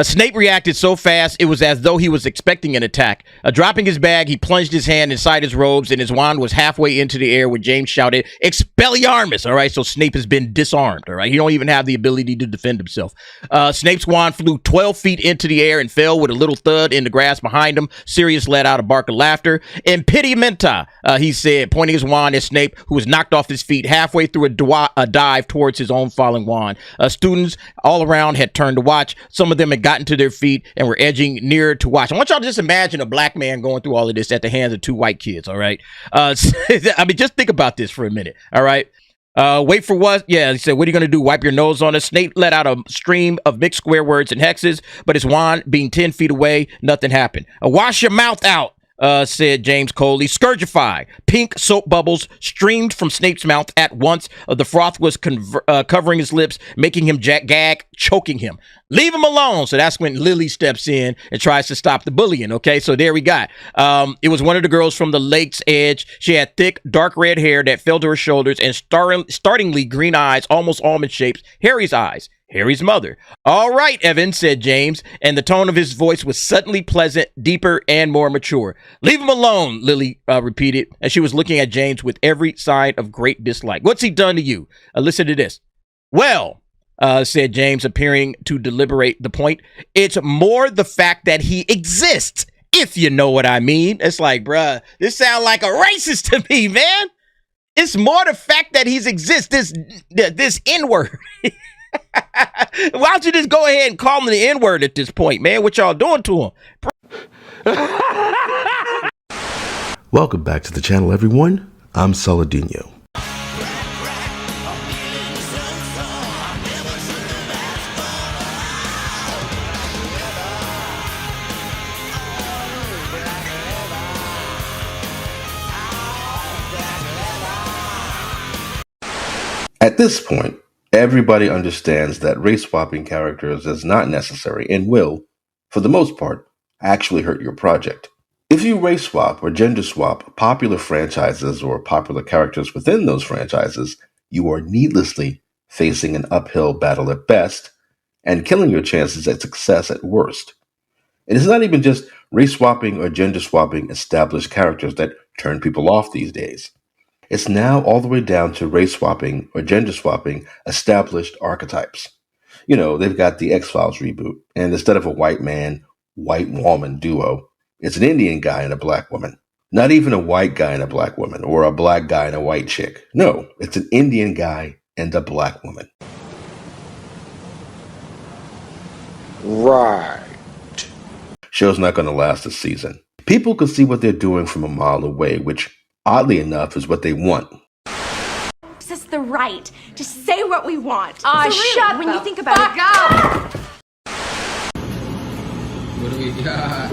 Snape reacted so fast, it was as though he was expecting an attack. Dropping his bag, he plunged his hand inside his robes, and his wand was halfway into the air when James shouted, "Expelliarmus!" All right, so Snape has been disarmed. All right, he don't even have the ability to defend himself. Snape's wand flew 12 feet into the air and fell with a little thud in the grass behind him. Sirius let out a bark of laughter. "Impedimenta," he said, pointing his wand at Snape, who was knocked off his feet halfway through a dive towards his own falling wand. Students all around had turned to watch. Some of them had gotten to their feet and were edging nearer to watch. I want y'all to just imagine a black man going through all of this at the hands of two white kids, all right? I mean, just think about this for a minute, all right? Wait for what? Yeah, he said, "What are you going to do, wipe your nose on us?" Snape let out a stream of mixed square words and hexes, but his wand being 10 feet away, nothing happened. "Wash your mouth out," said James coldly. "Scourgify." Pink soap bubbles streamed from Snape's mouth at once. The froth was covering his lips, making him gag, choking him. "Leave him alone." So that's when Lily steps in and tries to stop the bullying. Okay, so there we got. It was one of the girls from the lake's edge. She had thick, dark red hair that fell to her shoulders and startlingly green eyes, almost almond shapes. Harry's eyes. Harry's mother. "All right, Evan," said James, and the tone of his voice was suddenly pleasant, deeper, and more mature. "Leave him alone," Lily repeated, and she was looking at James with every sign of great dislike. "What's he done to you?" Listen to this. "Well," said James, appearing to deliberate the point, "it's more the fact that he exists, if you know what I mean." It's like, bruh, this sounds like a racist to me, man. It's more the fact that he exists, this N-word. Why don't you just go ahead and call him the N-word at this point, man? What y'all doing to him? Welcome back to the channel, everyone. I'm Saladino. At this point, everybody understands that race-swapping characters is not necessary and will, for the most part, actually hurt your project. If you race swap or gender swap popular franchises or popular characters within those franchises, you are needlessly facing an uphill battle at best and killing your chances at success at worst. It is not even just race swapping or gender swapping established characters that turn people off these days. It's now all the way down to race swapping or gender swapping established archetypes. You know, they've got the X-Files reboot, and instead of a white man, white woman duo, it's an Indian guy and a black woman. Not even a white guy and a black woman, or a black guy and a white chick. No, it's an Indian guy and a black woman. Right. Show's not going to last a season. People can see what they're doing from a mile away, which, oddly enough, is what they want. Gives us the right to say what we want. Shut when the you think about fuck it. up! What do we got?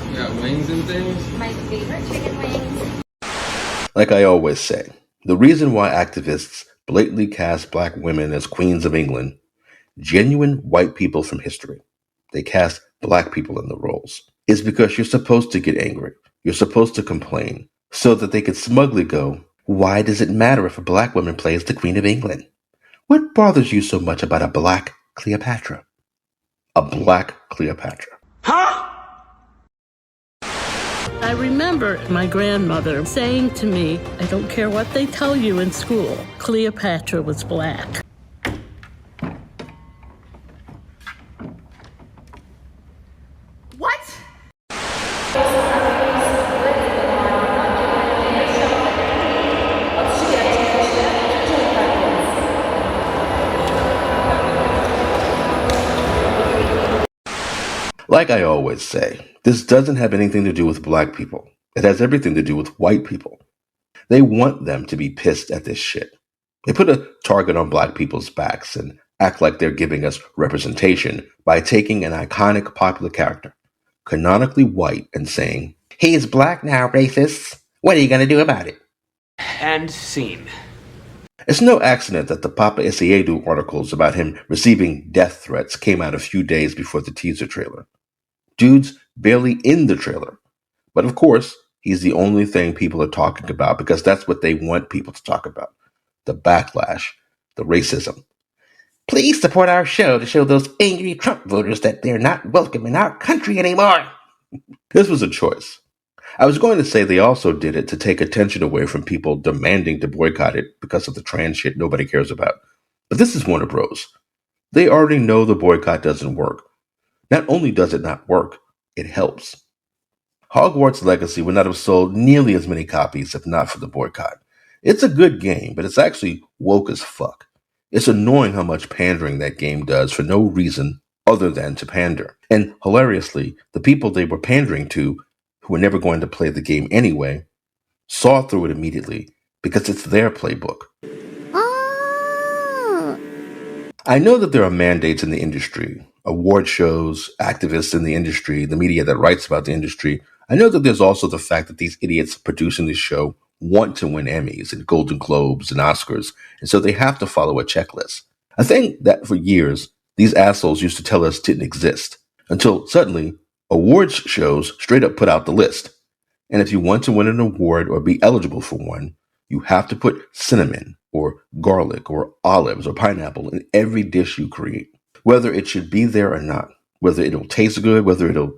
We got wings and things? My favorite chicken wings. Like I always say, the reason why activists blatantly cast black women as queens of England, genuine white people from history, they cast black people in the roles, is because you're supposed to get angry. You're supposed to complain so that they could smugly go, "Why does it matter if a black woman plays the Queen of England? What bothers you so much about a black Cleopatra?" A black Cleopatra. Huh? I remember my grandmother saying to me, "I don't care what they tell you in school, Cleopatra was black." What? Like I always say, this doesn't have anything to do with black people. It has everything to do with white people. They want them to be pissed at this shit. They put a target on black people's backs and act like they're giving us representation by taking an iconic popular character, canonically white, and saying, "He's black now, racists. What are you going to do about it?" And scene. It's no accident that the Papa Essiedu articles about him receiving death threats came out a few days before the teaser trailer. Dude's barely in the trailer. But of course, he's the only thing people are talking about because that's what they want people to talk about. the backlash, the racism. Please support our show to show those angry Trump voters that they're not welcome in our country anymore. This was a choice. I was going to say they also did it to take attention away from people demanding to boycott it because of the trans shit nobody cares about. But this is Warner Bros. They already know the boycott doesn't work. Not only does it not work, it helps. Hogwarts Legacy would not have sold nearly as many copies if not for the boycott. It's a good game, but it's actually woke as fuck. It's annoying how much pandering that game does for no reason other than to pander. And hilariously, the people they were pandering to, who were never going to play the game anyway, saw through it immediately because it's their playbook. I know that there are mandates in the industry, award shows, activists in the industry, the media that writes about the industry. I know that there's also the fact that these idiots producing this show want to win Emmys and Golden Globes and Oscars, and so they have to follow a checklist. I think that for years, these assholes used to tell us didn't exist, until suddenly, awards shows straight up put out the list. And if you want to win an award or be eligible for one, you have to put cinnamon or garlic or olives or pineapple in every dish you create. Whether it should be there or not, whether it'll taste good, whether it'll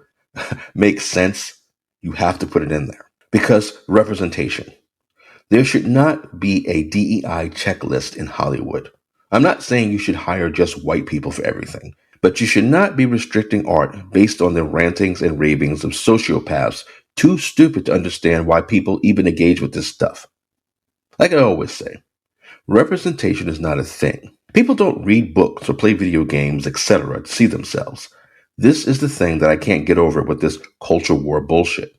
make sense, you have to put it in there. Because representation. There should not be a DEI checklist in Hollywood. I'm not saying you should hire just white people for everything, but you should not be restricting art based on the rantings and ravings of sociopaths too stupid to understand why people even engage with this stuff. Like I always say, representation is not a thing. People don't read books or play video games, etc. to see themselves. This is the thing that I can't get over with this culture war bullshit.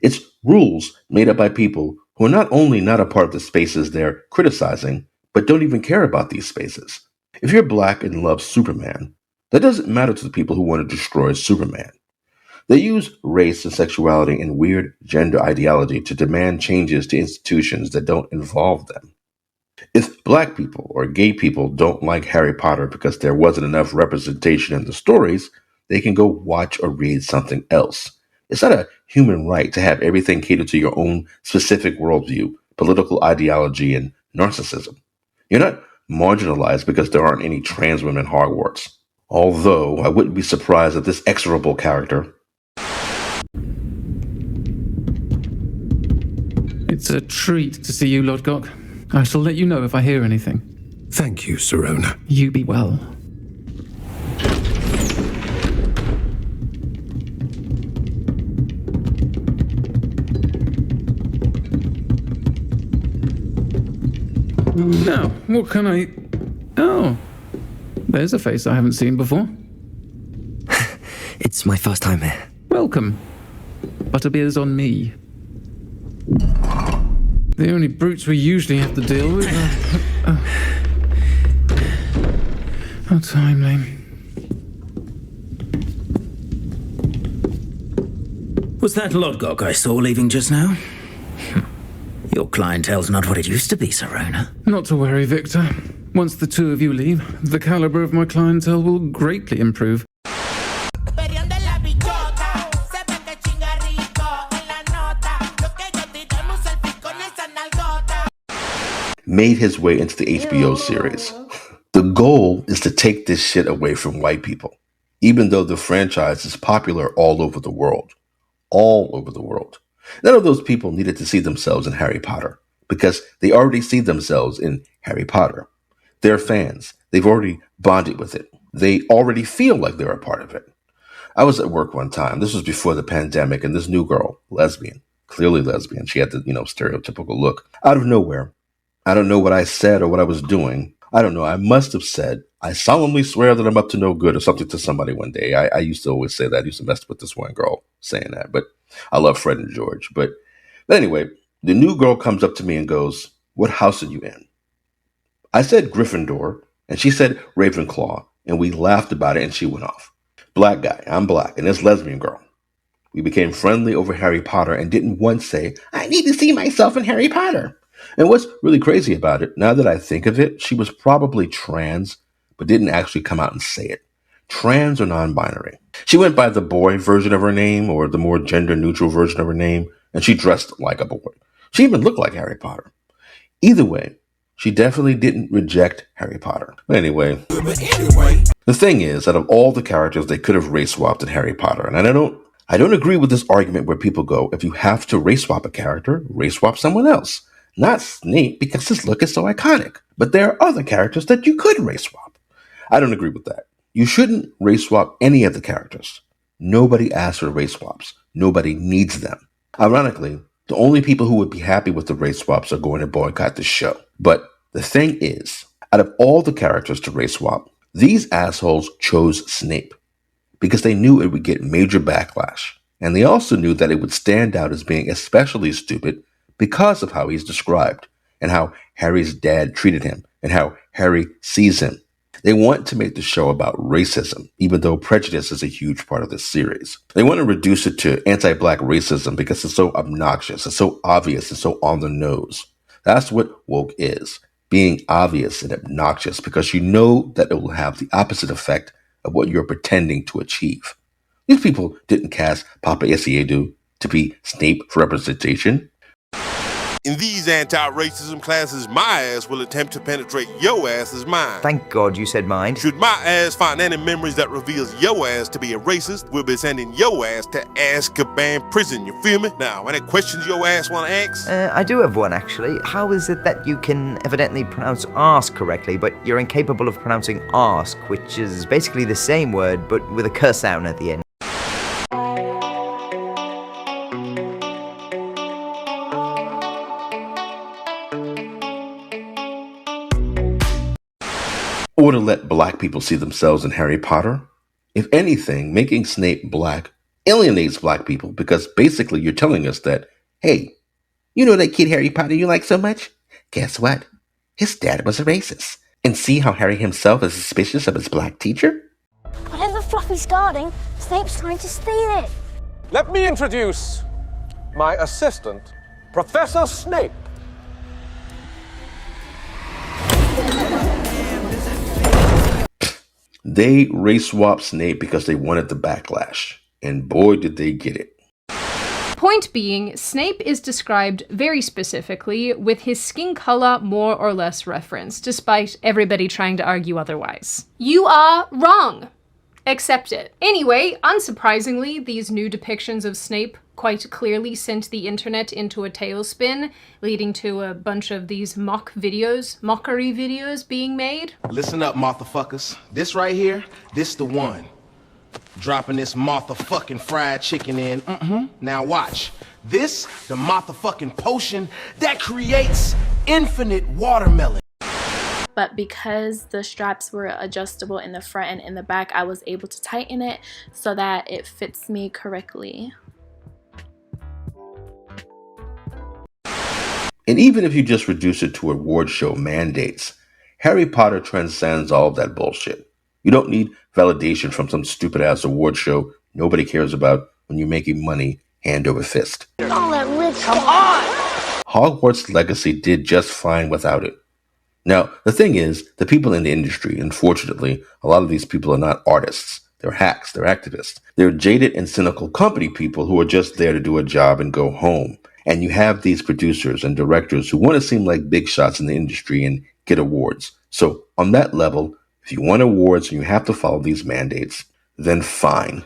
It's rules made up by people who are not only not a part of the spaces they're criticizing, but don't even care about these spaces. If you're black and love Superman, that doesn't matter to the people who want to destroy Superman. They use race and sexuality and weird gender ideology to demand changes to institutions that don't involve them. If black people or gay people don't like Harry Potter because there wasn't enough representation in the stories, they can go watch or read something else. It's not a human right to have everything catered to your own specific worldview, political ideology, and narcissism. You're not marginalized because there aren't any trans women in Hogwarts. Although I wouldn't be surprised if this execrable character... It's a treat to see you, Lodgok. I shall let you know if I hear anything. Thank you, Sirona. You be well. Now, what can I... Oh, there's a face I haven't seen before. It's my first time here. Welcome. Butterbeer's on me. The only brutes we usually have to deal with are... How timely. Was that Lodgok I saw leaving just now? Your clientele's not what it used to be, Sirona. Not to worry, Victor. Once the two of you leave, the caliber of my clientele will greatly improve. Made his way into the HBO series. The goal is to take this shit away from white people, even though the franchise is popular all over the world. All over the world. None of those people needed to see themselves in Harry Potter because they already see themselves in Harry Potter. They're fans. They've already bonded with it. They already feel like they're a part of it. I was at work one time. This was before the pandemic, and this new girl, lesbian, clearly lesbian. She had the, stereotypical look. Out of nowhere, I don't know what I said or what I was doing. I don't know. I must have said, I solemnly swear that I'm up to no good or something to somebody one day. I used to always say that. I used to mess with this one girl saying that, but I love Fred and George. But anyway, the new girl comes up to me and goes, "What house are you in?" I said Gryffindor, and she said Ravenclaw, and we laughed about it, and she went off. Black guy, I'm black, and this lesbian girl. We became friendly over Harry Potter and didn't once say, "I need to see myself in Harry Potter." And what's really crazy about it, now that I think of it, she was probably trans, but didn't actually come out and say it. Trans or non-binary. She went by the boy version of her name or the more gender-neutral version of her name, and she dressed like a boy. She even looked like Harry Potter. Either way, She definitely didn't reject Harry Potter. But anyway, the thing is, out of all the characters they could have race swapped in Harry Potter, and I don't agree with this argument where people go, if you have to race swap a character, race swap someone else. Not Snape, because his look is so iconic. But there are other characters that you could race swap. I don't agree with that. You shouldn't race swap any of the characters. Nobody asks for race swaps. Nobody needs them. Ironically, the only people who would be happy with the race swaps are going to boycott the show. But the thing is, out of all the characters to race swap, these assholes chose Snape because they knew it would get major backlash. And they also knew that it would stand out as being especially stupid because of how he's described and how Harry's dad treated him and how Harry sees him. They want to make the show about racism, even though prejudice is a huge part of this series. They want to reduce it to anti-black racism because it's so obnoxious, it's so obvious, and so on the nose. That's what woke is, being obvious and obnoxious because you know that it will have the opposite effect of what you're pretending to achieve. These people didn't cast Papa Essiedu to be Snape for representation. In these anti-racism classes, my ass will attempt to penetrate your ass's mind. Thank God you said mind. Should my ass find any memories that reveals your ass to be a racist, we'll be sending your ass to Azkaban prison, you feel me? Now, any questions your ass want to ask? I do have one, actually. How is it that you can evidently pronounce arse correctly, but you're incapable of pronouncing arse, which is basically the same word, but with a curse sound at the end? Or to let black people see themselves in Harry Potter. If anything, making Snape black alienates black people because basically you're telling us that, hey, you know that kid Harry Potter you like so much? Guess what? His dad was a racist. And see how Harry himself is suspicious of his black teacher? Whatever Fluffy's guarding, Snape's trying to steal it. Let me introduce my assistant, Professor Snape. They race swapped Snape because they wanted the backlash. And boy, did they get it. Point being, Snape is described very specifically with his skin color more or less referenced, despite everybody trying to argue otherwise. You are wrong. Accept it. Anyway, unsurprisingly, these new depictions of Snape quite clearly sent the internet into a tailspin, leading to a bunch of these mockery videos being made. Listen up, motherfuckers. This right here, this the one. Dropping this motherfucking fried chicken in. Now watch. This, the motherfucking potion that creates infinite watermelon. But because the straps were adjustable in the front and in the back, I was able to tighten it so that it fits me correctly. And even if you just reduce it to award show mandates, Harry Potter transcends all of that bullshit. You don't need validation from some stupid-ass award show nobody cares about when you're making money hand over fist. All that rich come on! Hogwarts Legacy did just fine without it. Now, the thing is, the people in the industry, unfortunately, a lot of these people are not artists. They're hacks, they're activists. They're jaded and cynical company people who are just there to do a job and go home. And you have these producers and directors who want to seem like big shots in the industry and get awards. So on that level, if you want awards and you have to follow these mandates, then fine.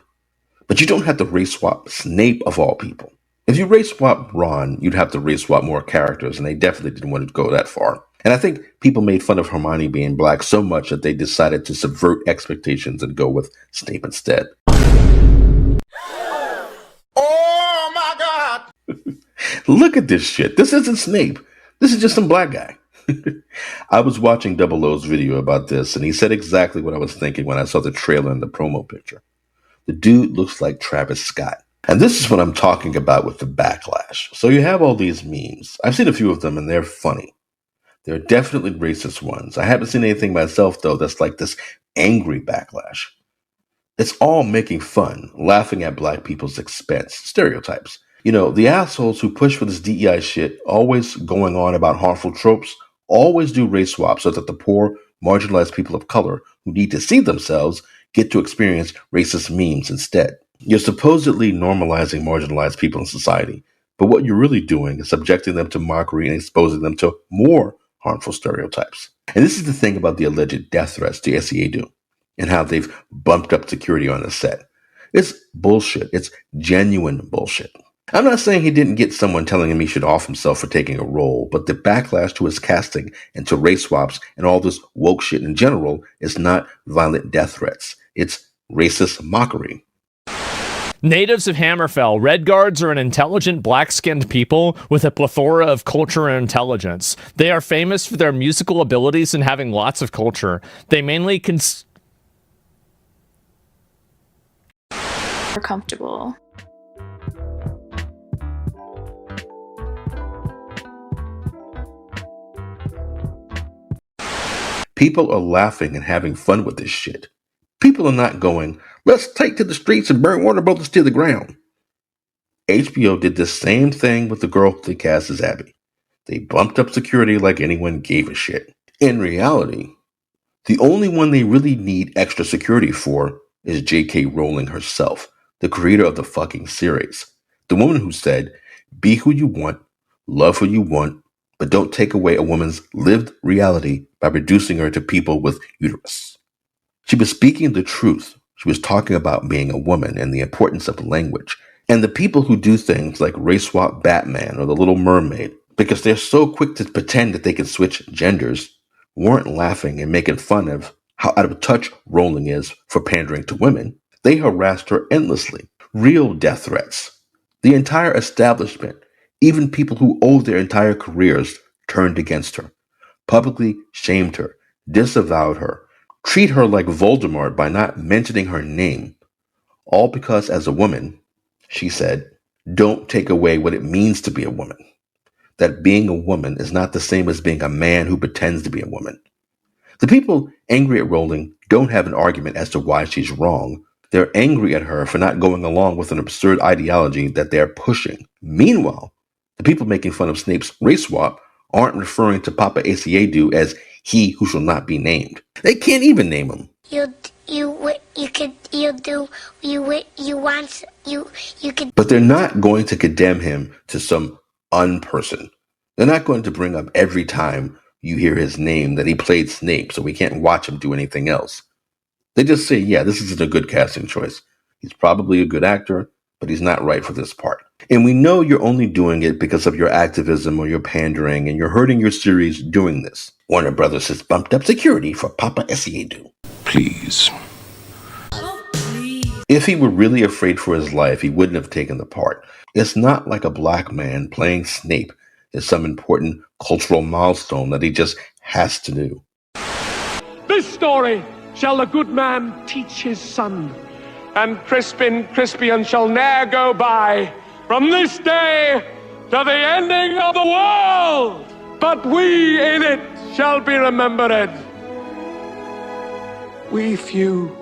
But you don't have to race swap Snape of all people. If you race swap Ron, you'd have to race swap more characters, and they definitely didn't want to go that far. And I think people made fun of Hermione being black so much that they decided to subvert expectations and go with Snape instead. Oh my God! Look at this shit. This isn't Snape. This is just some black guy. I was watching Double O's video about this, and he said exactly what I was thinking when I saw the trailer and the promo picture. The dude looks like Travis Scott. And this is what I'm talking about with the backlash. So you have all these memes. I've seen a few of them, and they're funny. There are definitely racist ones. I haven't seen anything myself, though, that's like this angry backlash. It's all making fun, laughing at black people's expense, stereotypes. You know, the assholes who push for this DEI shit, always going on about harmful tropes, always do race swaps so that the poor, marginalized people of color who need to see themselves get to experience racist memes instead. You're supposedly normalizing marginalized people in society, but what you're really doing is subjecting them to mockery and exposing them to more harmful stereotypes. And this is the thing about the alleged death threats to SEADU and how they've bumped up security on the set. It's bullshit. It's genuine bullshit. I'm not saying he didn't get someone telling him he should off himself for taking a role, but the backlash to his casting and to race swaps and all this woke shit in general is not violent death threats. It's racist mockery. Natives of Hammerfell, Red Guards are an intelligent, black-skinned people with a plethora of culture and intelligence. They are famous for their musical abilities and having lots of culture. They mainly comfortable. People are laughing and having fun with this shit. People are not going, let's take to the streets and burn Warner Brothers to the ground. HBO did the same thing with the girl they cast as Abby. They bumped up security like anyone gave a shit. In reality, the only one they really need extra security for is J.K. Rowling herself, the creator of the fucking series. The woman who said, be who you want, love who you want, but don't take away a woman's lived reality by reducing her to people with uterus. She was speaking the truth. She was talking about being a woman and the importance of language. And the people who do things like race swap Batman or the Little Mermaid, because they're so quick to pretend that they can switch genders, weren't laughing and making fun of how out of touch Rowling is for pandering to women. They harassed her endlessly. Real death threats. The entire establishment, even people who owed their entire careers, turned against her, publicly shamed her, disavowed her, treat her like Voldemort by not mentioning her name, all because as a woman, she said, don't take away what it means to be a woman. That being a woman is not the same as being a man who pretends to be a woman. The people angry at Rowling don't have an argument as to why she's wrong. They're angry at her for not going along with an absurd ideology that they're pushing. Meanwhile, the people making fun of Snape's race swap aren't referring to Papa Asiedu as he who shall not be named. They can't even name him. But they're not going to condemn him to some unperson. They're not going to bring up every time you hear his name that he played Snape, so we can't watch him do anything else. They just say, yeah, this isn't a good casting choice. He's probably a good actor, but he's not right for this part. And we know you're only doing it because of your activism or your pandering, and you're hurting your series doing this. Warner Brothers has bumped up security for Papa Asiedu. Please. If he were really afraid for his life, he wouldn't have taken the part. It's not like a black man playing Snape is some important cultural milestone that he just has to do. This story shall the good man teach his son, and Crispian shall ne'er go by from this day to the ending of the world, but we in it shall be remembered. We few,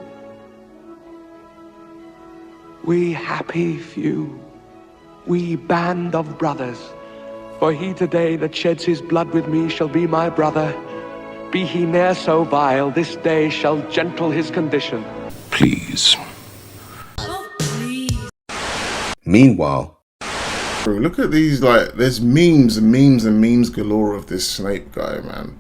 we happy few, we band of brothers, for he today that sheds his blood with me shall be my brother. Be he ne'er so vile, this day shall gentle his condition. Please. Meanwhile, look at these, like, there's memes and memes and memes galore of this Snape guy, man.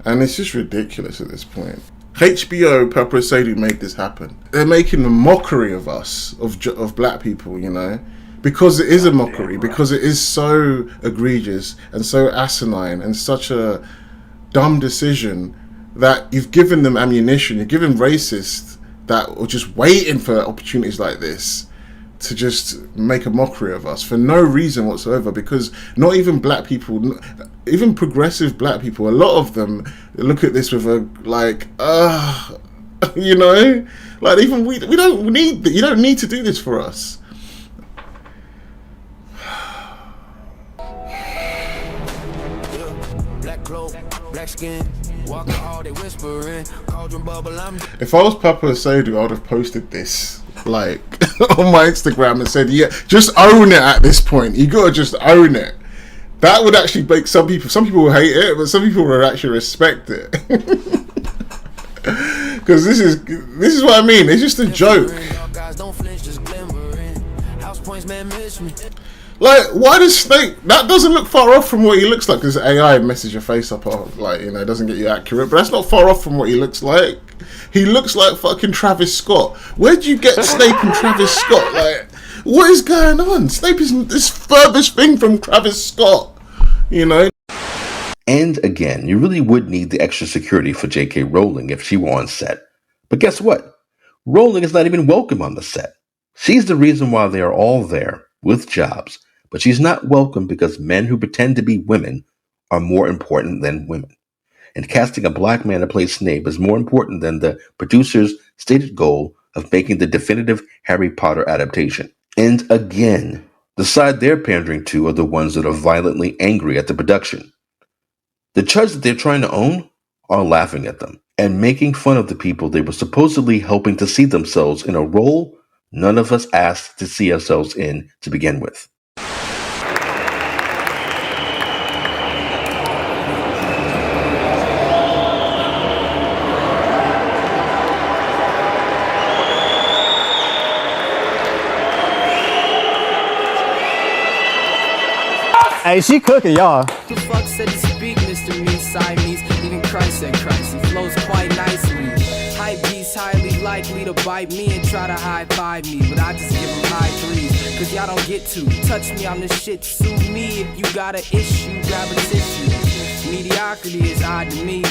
And it's just ridiculous at this point. HBO, Papa Asiedu made this happen. They're making a mockery of us, of black people, you know, because it is a mockery, because it is so egregious and so asinine and such a dumb decision that you've given them ammunition. You're giving racists that are just waiting for opportunities like this to just make a mockery of us for no reason whatsoever, because not even black people, even progressive black people, a lot of them look at this with a like, you know, like even we don't need, you don't need to do this for us. If I was Papa Asiedu, I would have posted this like on my Instagram and said, yeah, just own it at this point. You gotta just own it. That would actually make some people will hate it, but some people will actually respect it. Because this is what I mean. It's just a joke. Like, why does Snape... That doesn't look far off from what he looks like, because AI messes your face up, like, you know, it doesn't get you accurate, but that's not far off from what he looks like. He looks like fucking Travis Scott. Where'd you get Snape and Travis Scott? Like, what is going on? Snape is this furthest thing from Travis Scott, you know? And again, you really would need the extra security for J.K. Rowling if she were on set. But guess what? Rowling is not even welcome on the set. She's the reason why they are all there with jobs, but she's not welcome because men who pretend to be women are more important than women. And casting a black man to play Snape is more important than the producer's stated goal of making the definitive Harry Potter adaptation. And again, the side they're pandering to are the ones that are violently angry at the production. The chuds that they're trying to own are laughing at them and making fun of the people they were supposedly helping to see themselves in a role none of us asked to see ourselves in to begin with. Hey, she cooking, y'all. The fuck said to speak, Mr. Me, Siamese. Even Christ said Christ. He flows quite nicely. Hype beast highly likely to bite me and try to high-five me, but I just give him high threes. Cause y'all don't get to touch me on the shit. Sue me if you got an issue. Grab a tissue. Mediocrity is odd to me.